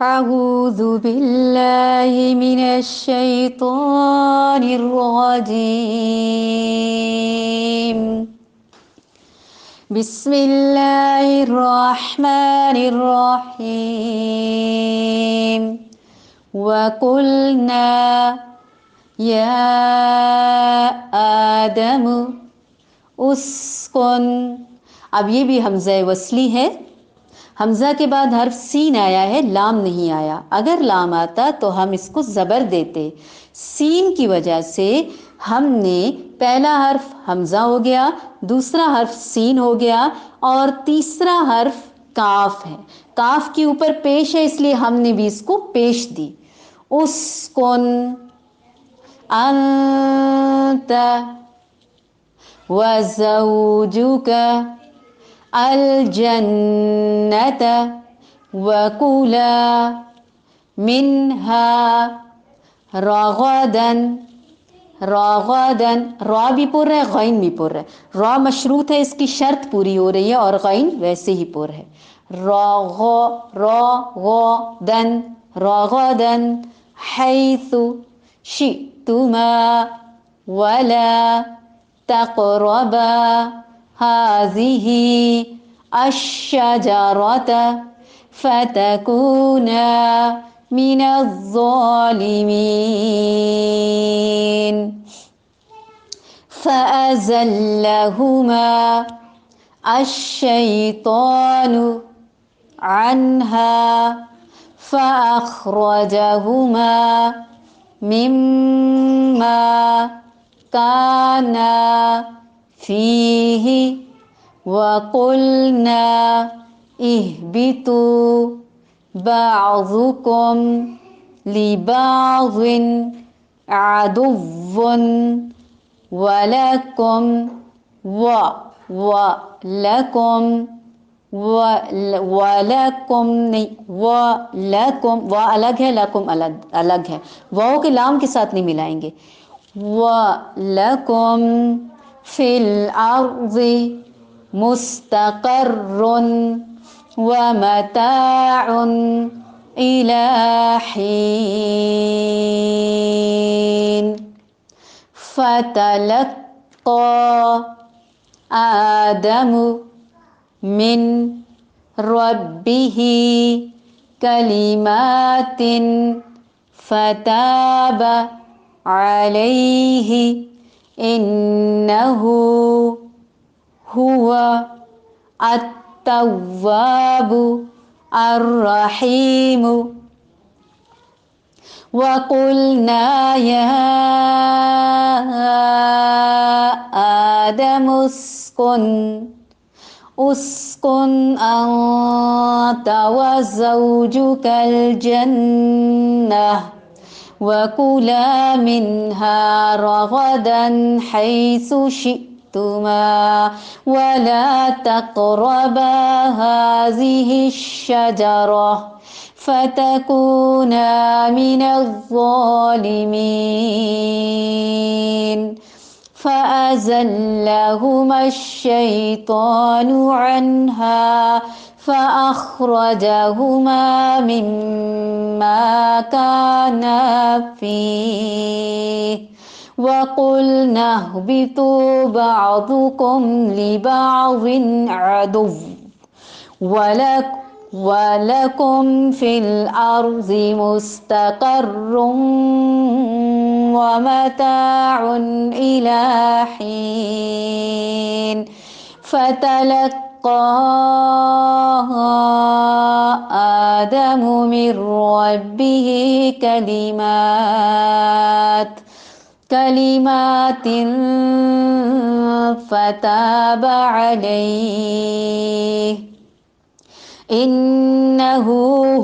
أعوذ بالله من الشيطان الرجيم. بسم الله الرحمن الرحيم. وقلنا يا آدم اسکن. اب یہ بھی حمزہ وصلی ہے. حمزہ کے بعد حرف سین آیا ہے، لام نہیں آیا. اگر لام آتا تو ہم اس کو زبر دیتے. سین کی وجہ سے ہم نے پہلا حرف حمزہ ہو گیا، دوسرا حرف سین ہو گیا اور تیسرا حرف کاف ہے. کاف کے اوپر پیش ہے، اس لیے ہم نے بھی اس کو پیش دی. اسکن انت وزوجک الجنت وکلا منہا رغدا. رغدا را بھی پر ہے، غین بھی پر ہے. را مشروط ہے، اس کی شرط پوری ہو رہی ہے اور غین ویسے ہی پر ہے. رغدا رغدا حیث شئتما ولا تقربا هذه الشجرة فتكونا من الظالمين. فأزلهما الشيطان عنها فأخرجهما مما كانا فيه وقلنا اهبطوا بعضكم لبعض عدو ولكم ولكم ولکم نہیں، ولکم، و الگ ہے، لکم الگ ہے. واؤ کے لام کے ساتھ نہیں ملائیں گے. وَلَكُمْ فِي الْأَرْضِ مُسْتَقَرٌّ وَمَتَاعٌ إِلَى حِينٍ. فَتَلَقَّى آدَمُ من ربه كلمات فتاب عليه إنه هو التواب الرحيم. وقلنا يا آدم اسكن أنت وزوجك الجنة وكلا منها رغدا حيث شئتما ولا تقربا هذه الشجرة فتكونا من الظالمين. فأزلهما الشيطان عنها فأخرجهما مما كانا فيه وقلنا اهبطوا بعضكم لبعض عدو ولكم في الأرض مستقر ومتاع إلى حين. فتلقى آدم من ربه كلمات فتاب عليه إنه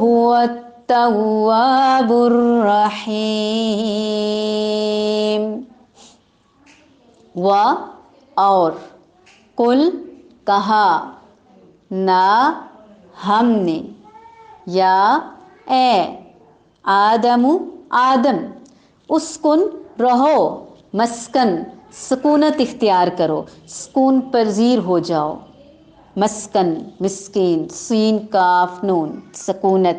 هو التواب الرحيم. و اور کل کہا، نا ہم نے، یا اے آدم آدم، اسکن رہو، مسکن سکونت اختیار کرو، سکون پذیر ہو جاؤ. مسکن مسکین، سین کاف نون، سکونت.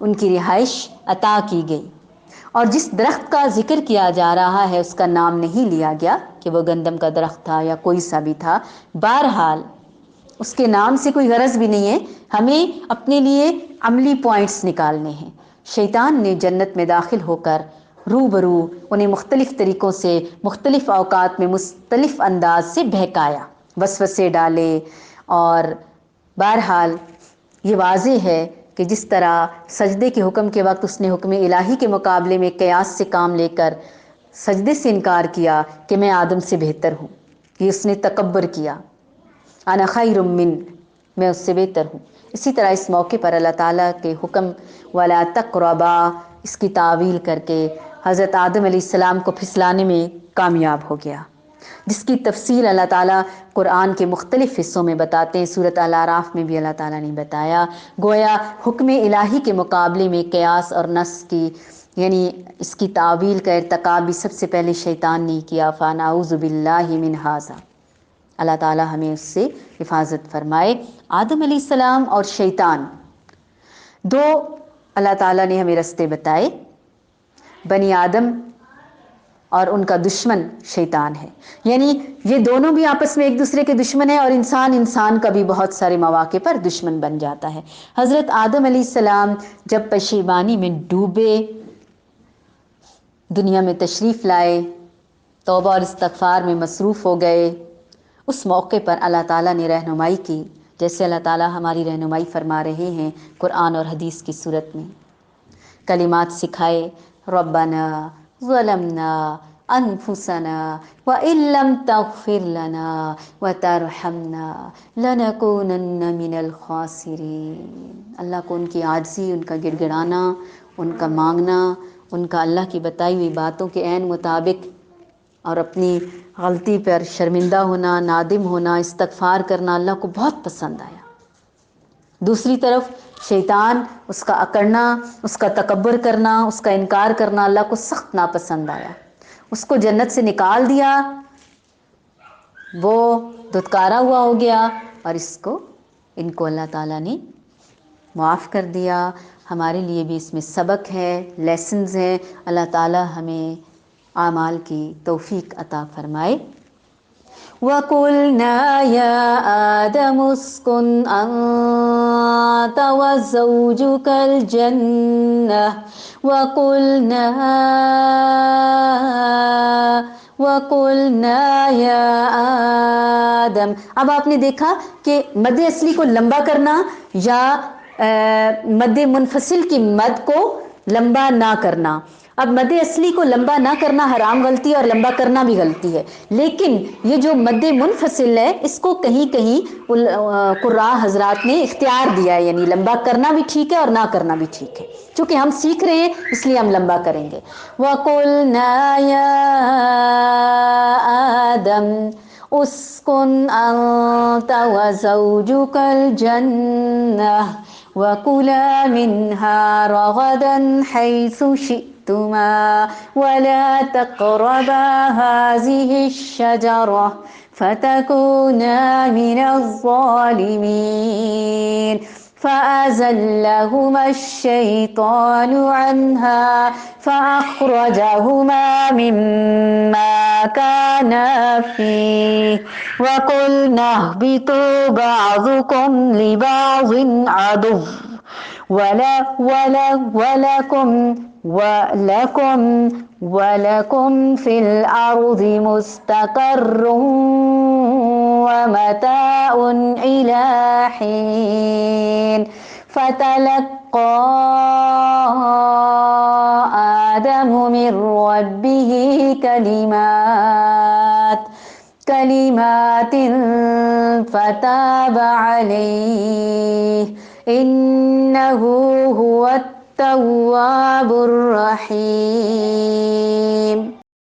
ان کی رہائش عطا کی گئی، اور جس درخت کا ذکر کیا جا رہا ہے اس کا نام نہیں لیا گیا کہ وہ گندم کا درخت تھا یا کوئی سا بھی تھا، بہرحال اس کے نام سے کوئی غرض بھی نہیں ہے، ہمیں اپنے لیے عملی پوائنٹس نکالنے ہیں۔ شیطان نے جنت میں داخل ہو کر روبرو انہیں مختلف طریقوں سے، مختلف اوقات میں مختلف انداز سے بہکایا، وسوسے ڈالے، اور بہرحال یہ واضح ہے کہ جس طرح سجدے کے حکم کے وقت اس نے حکم الہی کے مقابلے میں قیاس سے کام لے کر سجدے سے انکار کیا کہ میں آدم سے بہتر ہوں، یہ اس نے تکبر کیا، انا خیر من، میں اس سے بہتر ہوں۔ اسی طرح اس موقع پر اللہ تعالیٰ کے حکم ولا تقربا، اس کی تعویل کر کے حضرت آدم علیہ السلام کو پھسلانے میں کامیاب ہو گیا، جس کی تفصیل اللہ تعالیٰ قرآن کے مختلف حصوں میں بتاتے ہیں۔ سورۃ الاعراف میں بھی اللہ تعالیٰ نے بتایا، گویا حکم الہی کے مقابلے میں قیاس اور نص کی، یعنی اس کی تعویل کا ارتکاب بھی سب سے پہلے شیطان نے کیا۔ فَنَعُوذُ بِاللَّهِ مِنْ هَذَا، اللہ تعالیٰ ہمیں اس سے حفاظت فرمائے۔ آدم علیہ السلام اور شیطان دو اللہ تعالیٰ نے ہمیں رستے بتائے، بنی آدم اور ان کا دشمن شیطان ہے، یعنی یہ دونوں بھی آپس میں ایک دوسرے کے دشمن ہیں، اور انسان کا بھی بہت سارے مواقع پر دشمن بن جاتا ہے۔ حضرت آدم علیہ السلام جب پشیمانی میں ڈوبے، دنیا میں تشریف لائے، توبہ اور استغفار میں مصروف ہو گئے، اس موقع پر اللہ تعالیٰ نے رہنمائی کی، جیسے اللہ تعالیٰ ہماری رہنمائی فرما رہے ہیں قرآن اور حدیث کی صورت میں، کلمات سکھائے، ربنا ظلمنا انفسنا وان لم تغفر لنا وترحمنا لنکونن من الخاسرین۔ اللہ کو ان کی عاجزی، ان کا گڑ گڑانا، ان کا مانگنا، ان کا اللہ کی بتائی ہوئی باتوں کے عین مطابق اور اپنی غلطی پر شرمندہ ہونا، نادم ہونا، استغفار کرنا اللہ کو بہت پسند آیا۔ دوسری طرف شیطان، اس کا اکڑنا، اس کا تکبر کرنا، اس کا انکار کرنا اللہ کو سخت ناپسند آیا، اس کو جنت سے نکال دیا، وہ دھتکارا ہوا ہو گیا، اور ان کو اللہ تعالیٰ نے معاف کر دیا۔ ہمارے لیے بھی اس میں سبق ہے، لیسنز ہیں، اللہ تعالیٰ ہمیں اعمال کی توفیق عطا فرمائے۔ وَقُلْنَا يَا آدَمُ اسْكُنْ أَنْتَ وَزَوْجُكَ الْجَنَّةَ وَقُلْنَا يَا آدَمْ۔ اب آپ نے دیکھا کہ مد اصلی کو لمبا کرنا یا مد منفصل کی مد کو لمبا نہ کرنا، اب مد اصلی کو لمبا نہ کرنا حرام غلطی ہے، اور لمبا کرنا بھی غلطی ہے، لیکن یہ جو مد منفصل ہے اس کو کہیں کہیں قراء حضرات نے اختیار دیا ہے، یعنی لمبا کرنا بھی ٹھیک ہے اور نہ کرنا بھی ٹھیک ہے، چونکہ ہم سیکھ رہے ہیں اس لیے ہم لمبا کریں گے۔ وَقُلْنَا يَا آدَمْ اسْكُنْ أَنْتَ وَزَوْجُكَ الْجَنَّةَ وَكُلَا مِنْهَا رَغَدًا حَيْثُ شِئْتُمَا وَلَا تَقْرَبَا هَٰذِهِ الشَّجَرَةَ فَتَكُونَا مِنَ الظَّالِمِينَ فَأَزَلَّهُمَا الشَّيْطَانُ عَنْهَا فَأَخْرَجَهُمَا مِمَّا كَانَا فِيهِ وَقُلْنَا اهْبِطُوا بَعْضُكُمْ لِبَعْضٍ عَدُوٌّ وَلَكُمْ فِي الْأَرْضِ مُسْتَقَرٌّ وَمَتَاعٌ إِلَىٰ حِينٍ فَتَلَقَّىٰ آدَمُ مِن رَّبِّهِ كَلِمَاتٍ فَتَابَ عَلَيْهِ إِنَّهُ هُوَ التَّوَّابُ الرَّحِيمُ۔